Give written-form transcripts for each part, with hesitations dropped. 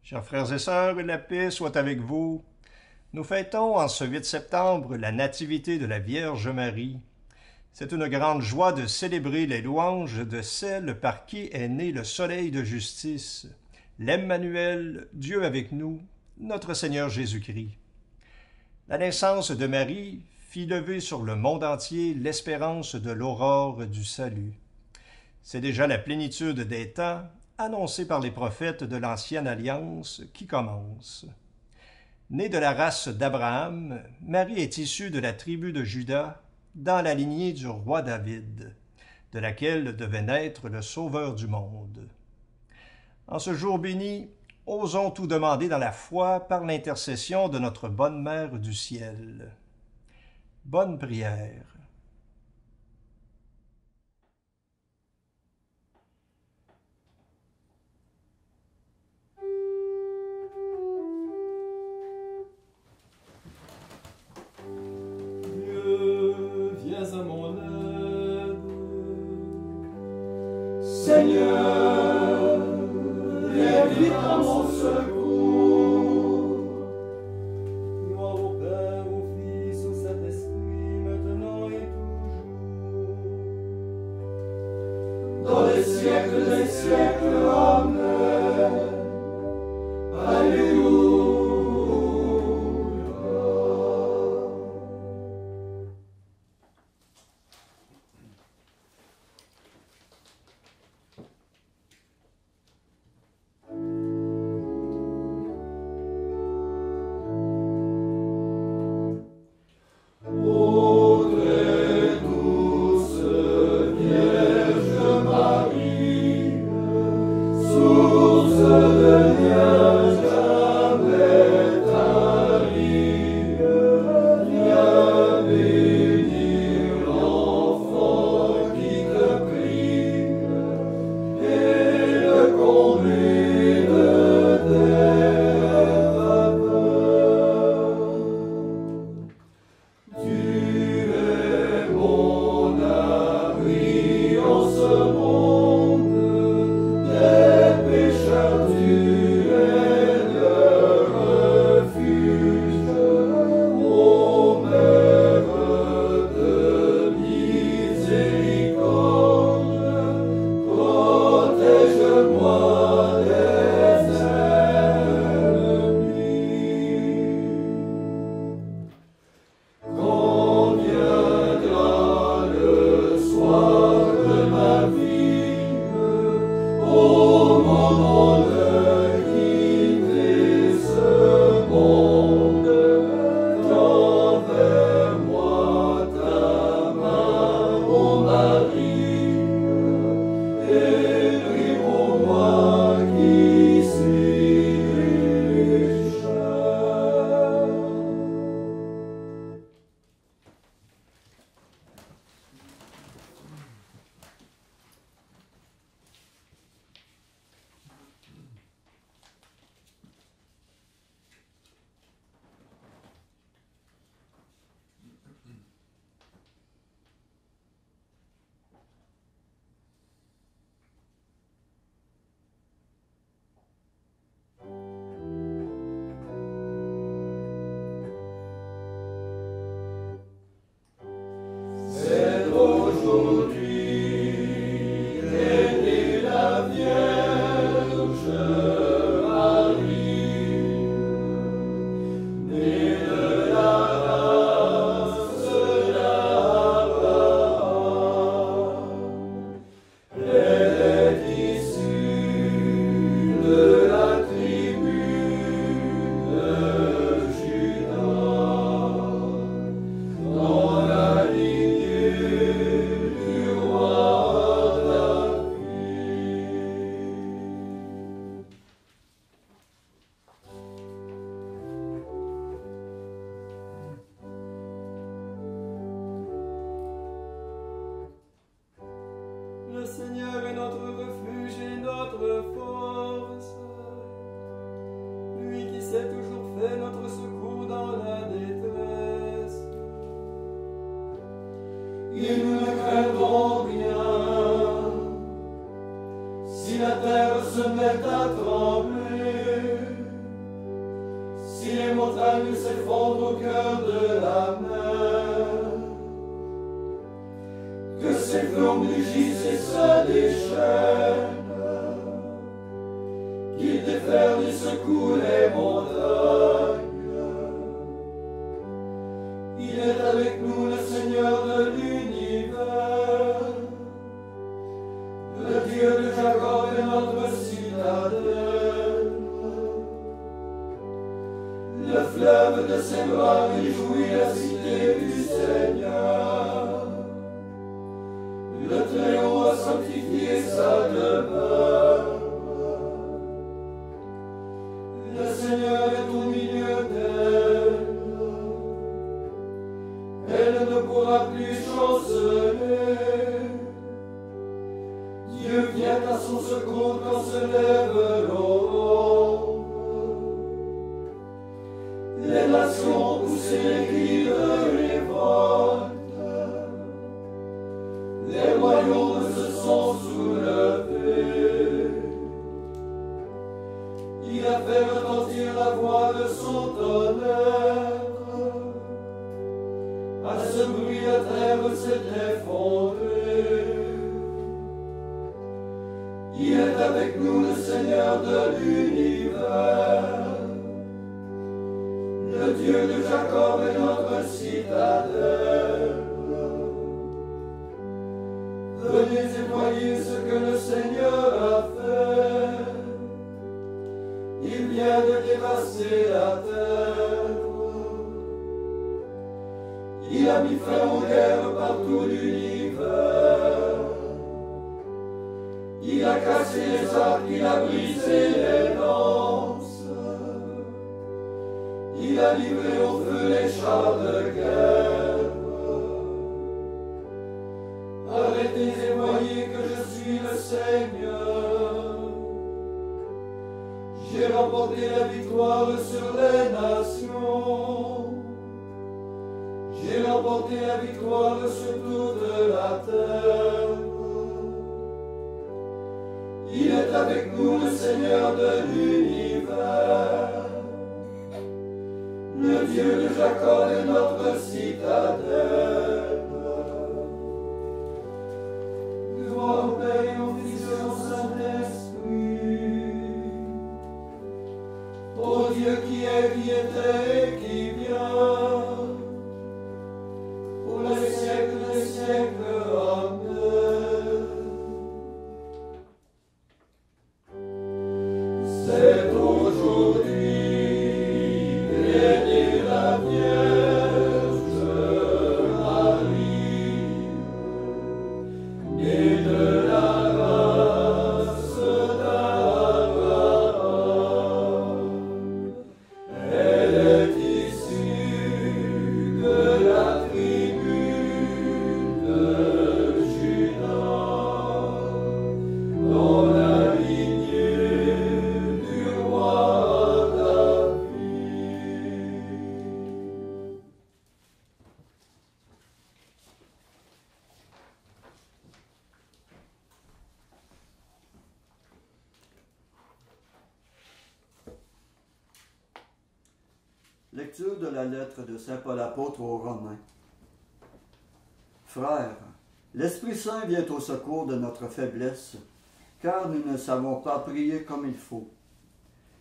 Chers frères et sœurs, la paix soit avec vous. Nous fêtons en ce 8 septembre la nativité de la Vierge Marie. C'est une grande joie de célébrer les louanges de celle par qui est né le soleil de justice, l'Emmanuel, Dieu avec nous, notre Seigneur Jésus-Christ. La naissance de Marie fit lever sur le monde entier l'espérance de l'aurore du salut. C'est déjà la plénitude des temps, annoncée par les prophètes de l'Ancienne Alliance, qui commence. Née de la race d'Abraham, Marie est issue de la tribu de Juda, dans la lignée du roi David, de laquelle devait naître le Sauveur du monde. En ce jour béni, osons tout demander dans la foi par l'intercession de notre bonne Mère du ciel. Bonne prière. Seigneur, viens vite à mon secours. Gloire au Père, au Fils, au Saint-Esprit, maintenant et toujours. Dans les siècles des siècles, Amen. Alléluia. Le Seigneur est notre refuge et notre force, lui qui s'est toujours fait notre secours dans la détresse. Et nous ne craignons rien, si la terre se met à trembler, montagnes s'effondrent au cœur de la mer, que ses flots mugissent et se déchaînent, qu'il déferle et secoue les montagnes. Il est avec nous le Seigneur de l'univers, le Dieu de Jacob est notre citadelle. Le fleuve de ses bras réjouit la cité du Seigneur. Le Très-Haut a sanctifié sa demeure. Le Seigneur est au milieu d'elle. Elle ne pourra plus chanceler. Dieu vient à son secours quand se lève l'aurore. Les nations ont poussé les cris de révolte. Les royaumes se sont soulevés. Il a fait retentir la voix de son tonnerre. À ce bruit, la terre s'est effondrée. Il est avec nous le Seigneur de l'univers. Le Dieu de Jacob est notre citadelle. Venez et voyez ce que le Seigneur a fait. Il vient de dévaster la terre. Il a mis fin aux guerres par tout l'univers. Il a cassé les arcs, il a brisé les lances. Il a livré au feu les chars de guerre. Arrêtez et voyez que je suis le Seigneur. J'ai remporté la victoire sur les nations. J'ai remporté la victoire sur toute la terre. Il est avec nous le Seigneur de l'univers. Le Dieu de Jacob est notre citadelle. Gloire au Père et au Fils et au Saint-Esprit. Ô Dieu qui est, qui était et qui vient, pour les siècles des siècles. Amen. C'est aujourd'hui. La Vierge Marie, née de la race d'Abraham, elle est issue de la tribu de Juda, dans la lignée du roi David. Lecture de la lettre de saint Paul apôtre aux Romains. Frères, l'Esprit Saint vient au secours de notre faiblesse, car nous ne savons pas prier comme il faut.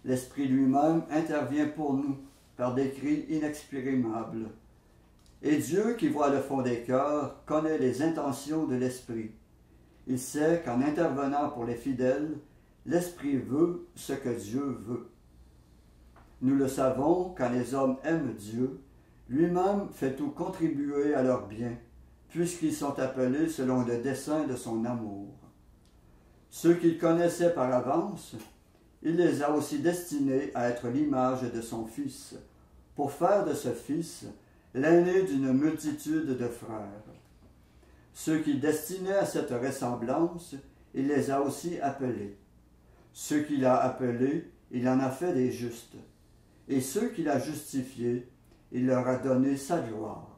L'Esprit lui-même intervient pour nous par des cris inexprimables. Et Dieu, qui voit le fond des cœurs, connaît les intentions de l'Esprit. Il sait qu'en intervenant pour les fidèles, l'Esprit veut ce que Dieu veut. Nous le savons, quand les hommes aiment Dieu, lui-même fait tout contribuer à leur bien, puisqu'ils sont appelés selon le dessein de son amour. Ceux qu'il connaissait par avance, il les a aussi destinés à être l'image de son Fils, pour faire de ce Fils l'aîné d'une multitude de frères. Ceux qu'il destinait à cette ressemblance, il les a aussi appelés. Ceux qu'il a appelés, il en a fait des justes. Et ceux qu'il a justifiés, il leur a donné sa gloire.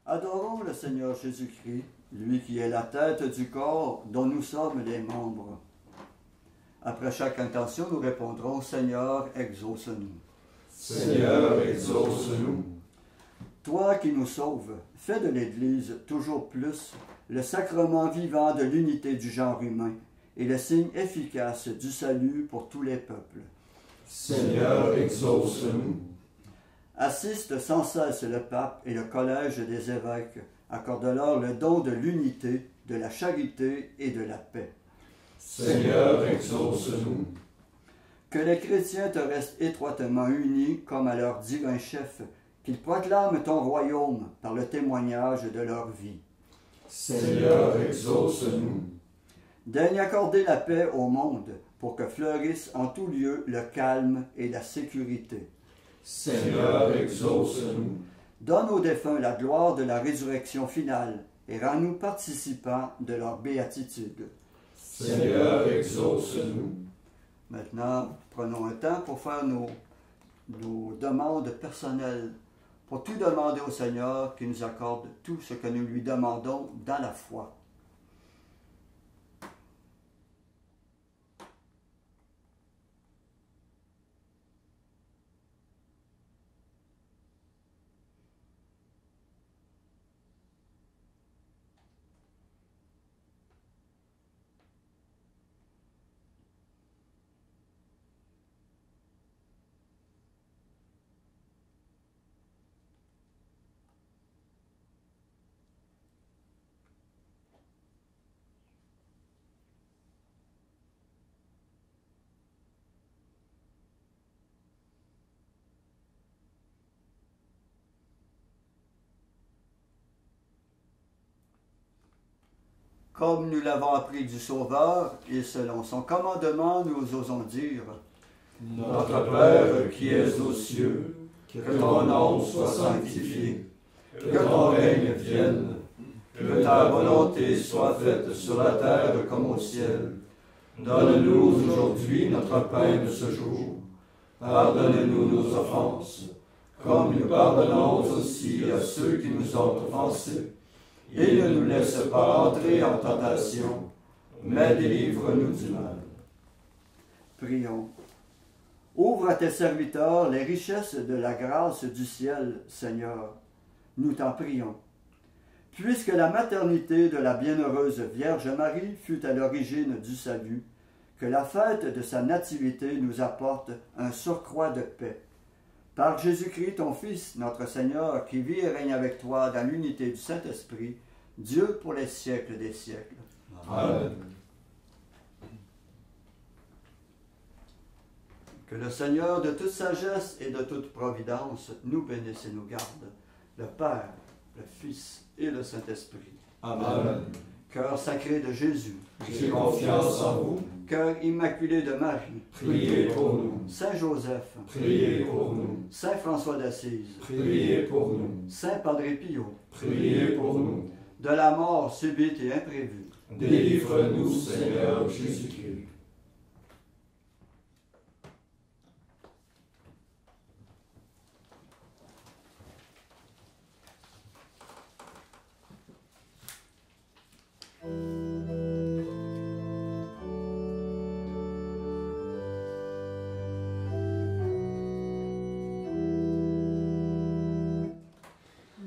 Adorons le Seigneur Jésus-Christ, lui qui est la tête du corps dont nous sommes les membres. Après chaque intention, nous répondrons, Seigneur, exauce-nous. Seigneur, exauce-nous. Toi qui nous sauves, fais de l'Église toujours plus le sacrement vivant de l'unité du genre humain et le signe efficace du salut pour tous les peuples. Seigneur, exauce-nous. Assiste sans cesse le pape et le collège des évêques, accorde-leur le don de l'unité, de la charité et de la paix. Seigneur, exauce-nous. Que les chrétiens te restent étroitement unis comme à leur divin chef, qu'ils proclament ton royaume par le témoignage de leur vie. Seigneur, exauce-nous. Daigne accorder la paix au monde pour que fleurisse en tout lieu le calme et la sécurité. Seigneur, exauce-nous. Donne aux défunts la gloire de la résurrection finale et rends-nous participants de leur béatitude. Seigneur, exauce-nous. Maintenant, prenons un temps pour faire nos demandes personnelles, pour tout demander au Seigneur qui nous accorde tout ce que nous lui demandons dans la foi. Comme nous l'avons appris du Sauveur, et selon son commandement, nous osons dire, Notre Père qui es aux cieux, que ton nom soit sanctifié, que ton règne vienne, que ta volonté soit faite sur la terre comme au ciel. Donne-nous aujourd'hui notre pain de ce jour. Pardonne-nous nos offenses, comme nous pardonnons aussi à ceux qui nous ont offensés. Et ne nous laisse pas entrer en tentation, mais délivre-nous du mal. prions. Ouvre à tes serviteurs les richesses de la grâce du ciel, Seigneur. Nous t'en prions. Puisque la maternité de la bienheureuse Vierge Marie fut à l'origine du salut, que la fête de sa nativité nous apporte un surcroît de paix. Par Jésus-Christ, ton Fils, notre Seigneur, qui vit et règne avec toi dans l'unité du Saint-Esprit, Dieu pour les siècles des siècles. Amen. Que le Seigneur de toute sagesse et de toute providence nous bénisse et nous garde, le Père, le Fils et le Saint-Esprit. Amen. Cœur sacré de Jésus, J'ai confiance en vous. cœur immaculé de Marie, Priez pour nous. Saint Joseph, Priez pour nous. Saint François d'Assise, Priez pour nous. Saint Padre Pio, Priez pour nous. de la mort subite et imprévue, Délivre-nous, Seigneur Jésus-Christ.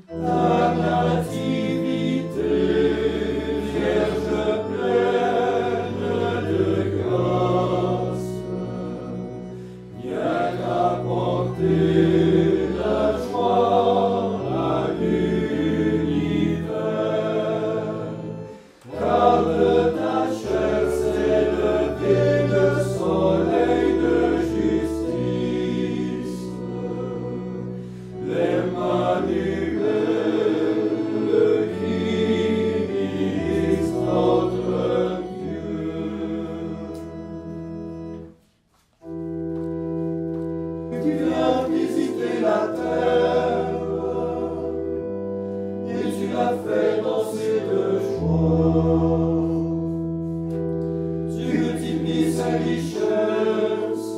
Ta nativité, Vierge pleine de grâce, viens apporter la joie à l'univers, car de ta chair s'est levé le soleil de justice, l'Emmanuel. Tu viens visiter la terre et tu l'as fait danser de joie. Tu multiplies sa richesse,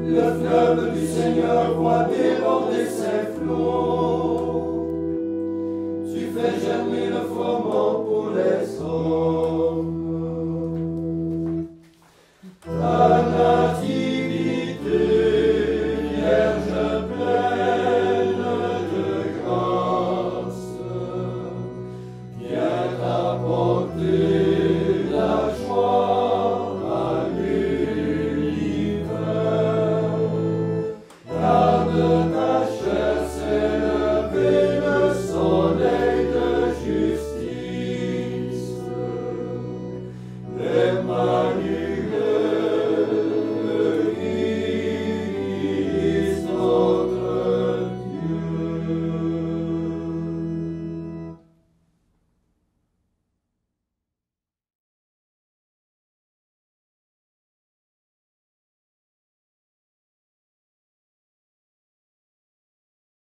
le fleuve du Seigneur voit déborder ses flots.